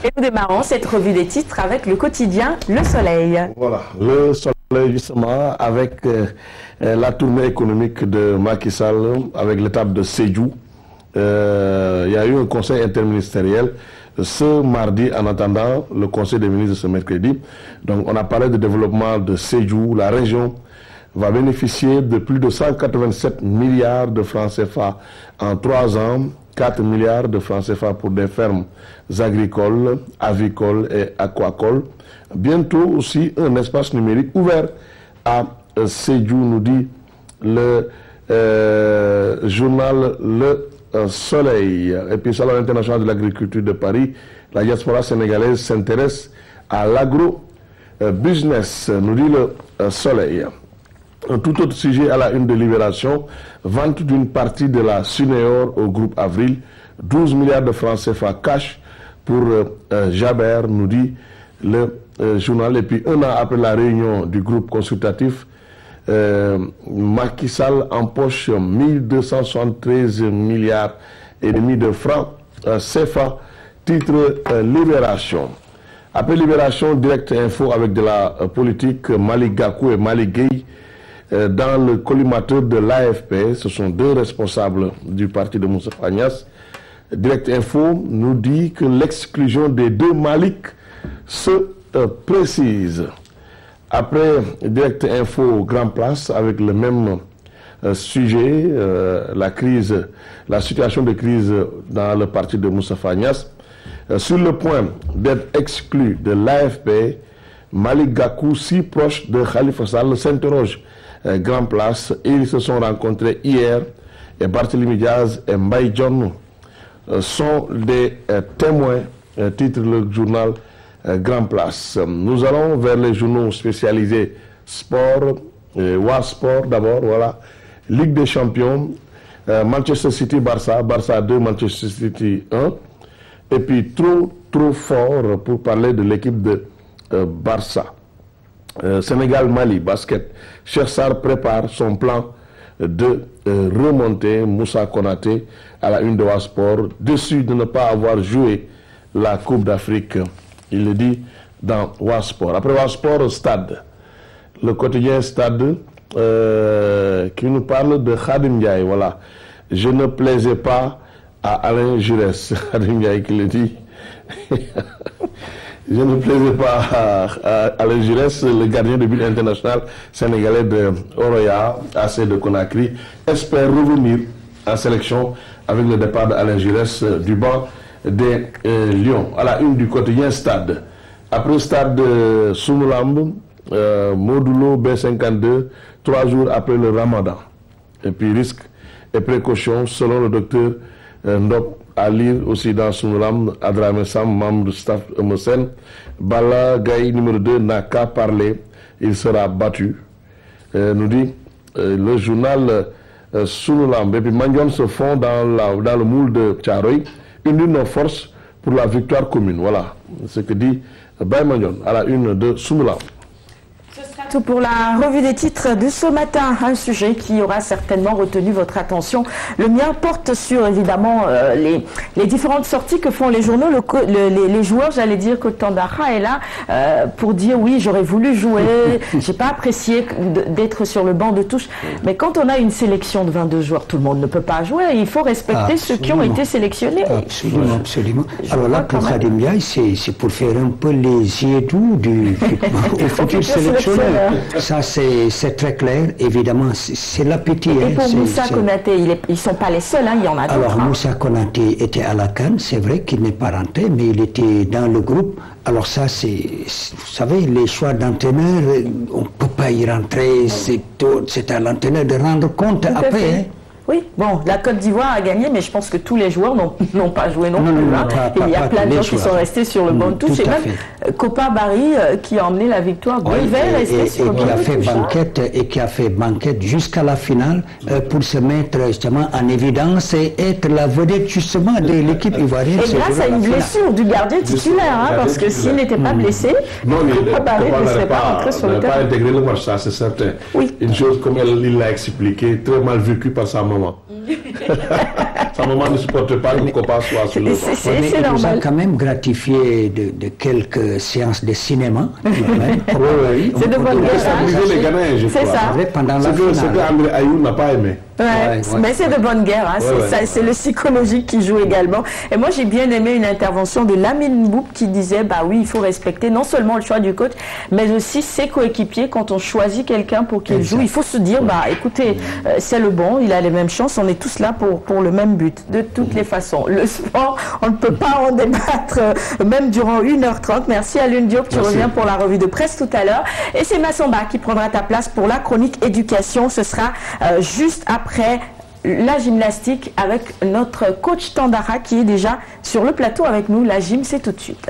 Et nous démarrons cette revue des titres avec le quotidien Le Soleil. Voilà, Le Soleil justement avec la tournée économique de Macky Sall avec l'étape de Sédhiou. Il y a eu un conseil interministériel ce mardi en attendant le conseil des ministres ce mercredi. Donc on a parlé de développement de Sédhiou. La région va bénéficier de plus de 187 milliards de francs CFA en 3 ans. 4 milliards de francs CFA pour des fermes agricoles, avicoles et aquacoles. Bientôt aussi un espace numérique ouvert à Sédhiou, nous dit le journal Le Soleil. Et puis, Salon international de l'agriculture de Paris, la diaspora sénégalaise s'intéresse à l'agro-business, nous dit le Soleil. Un tout autre sujet à la une de Libération, vente d'une partie de la Suneor au groupe Avril, 12 milliards de francs CFA cash pour Jaber, nous dit le journal. Et puis un an après la réunion du groupe consultatif, Macky Sall empoche 1273 milliards et demi de francs CFA, titre Libération. Après Libération, Direct Info avec de la politique, Malick Gakou et Malick Gueye. Dans le collimateur de l'AFP, ce sont deux responsables du parti de Moustapha Niasse. Direct Info nous dit que l'exclusion des deux Malick se précise. Après Direct Info Grand Place, avec le même sujet, la situation de crise dans le parti de Moustapha Niasse, sur le point d'être exclu de l'AFP, Malick Gakou, si proche de Khalifa Sall, s'interroge. Grand Place, ils se sont rencontrés hier et Barthélémy Diaz et Mbaye Dione sont des témoins, titre le journal Grand Place. Nous allons vers les journaux spécialisés sport, Sport d'abord, voilà, Ligue des Champions, Manchester City, Barça 2, Manchester City 1, et puis trop fort pour parler de l'équipe de Barça. Sénégal-Mali, basket. Cheikh Sarr prépare son plan de remonter. Moussa Konaté à la une de Sport, déçu de ne pas avoir joué la Coupe d'Afrique. Il le dit dans Sport. Après Sport, Stade. Le quotidien Stade qui nous parle de Khadim Ndiaye. Voilà. Je ne plaisais pas à Alain Giresse. Khadim Ndiaye qui le dit. Je ne plaisais pas à Alain Giresse, le gardien de but international sénégalais de Oroya, AC de Conakry, espère revenir en sélection avec le départ d'Alain Giresse du banc des Lions. À la une du quotidien Stade. Après Stade Soumoulamb, modulo B52, 3 jours après le Ramadan. Et puis risque et précaution selon le docteur Ndop. À lire aussi dans Soumoulamb, Adramé Sam, membre du staff Emerson. Bala Gaye numéro 2 n'a qu'à parler, il sera battu. Nous dit le journal Soumoulamb. Et puis Mandione se fond dans le moule de Thiaroye. Une nos forces pour la victoire commune. Voilà ce que dit Baye Mandione à la une de Soumoulamb. Tout pour la revue des titres de ce matin, un sujet qui aura certainement retenu votre attention. Le mien porte sur évidemment les différentes sorties que font les journaux, les joueurs, j'allais dire que Tandara est là pour dire oui, j'aurais voulu jouer, j'ai pas apprécié d'être sur le banc de touche. Mais quand on a une sélection de 22 joueurs, tout le monde ne peut pas jouer, il faut respecter ceux qui ont été sélectionnés. Absolument, absolument. Alors là, pour Khadim Ndiaye, c'est pour faire un peu les yeux doux du futur sélectionneur. Ça, c'est très clair. Évidemment, c'est l'appétit. Et pour Moussa Konaté, ils ne sont pas les seuls, il y en a d'autres. Alors, Moussa Konaté était à la CAN, c'est vrai qu'il n'est pas rentré, mais il était dans le groupe. Alors ça, vous savez, les choix d'entraîneur, on ne peut pas y rentrer. C'est à l'entraîneur de rendre compte après. Oui, bon, la Côte d'Ivoire a gagné, mais je pense que tous les joueurs n'ont pas joué non plus. Il y a plein de gens qui sont restés sur le banc de touche. Et même Kopa Barry qui a emmené la victoire. Et qui a fait banquette jusqu'à la finale pour se mettre justement en évidence et être la vedette justement de l'équipe ivoirienne. Et grâce à une blessure du gardien titulaire, parce que s'il n'était pas blessé, Kopa Barry ne serait pas rentré sur le terrain. Il n'a pas intégré le match, ça c'est certain. Oui. Une chose comme il l'a expliqué, très mal vécue par sa maman. sa maman ne supporte pas que le copain soit sur le banc. C'est normal. Il nous a quand même gratifié de quelques séances de cinéma. C'est de bonne guerre. Les Ghanéens, je crois. C'est ça. Pendant la finale. Ce que André Ayew n'a pas aimé. Mais c'est de bonne guerre, hein. C'est le psychologique qui joue également. Et moi j'ai bien aimé une intervention de Lamine Boub qui disait bah oui, il faut respecter non seulement le choix du coach, mais aussi ses coéquipiers. Quand on choisit quelqu'un pour qu'il joue, il faut se dire bah écoutez, c'est le bon, il a les mêmes chances, on est tous là pour le même but, de toutes les façons. Le sport, on ne peut pas en débattre même durant 1h30. Merci à Alioune Diop, tu reviens pour la revue de presse tout à l'heure. Et c'est Massamba qui prendra ta place pour la chronique éducation. Ce sera juste après la gymnastique avec notre coach Tandara qui est déjà sur le plateau avec nous. La gym, c'est tout de suite.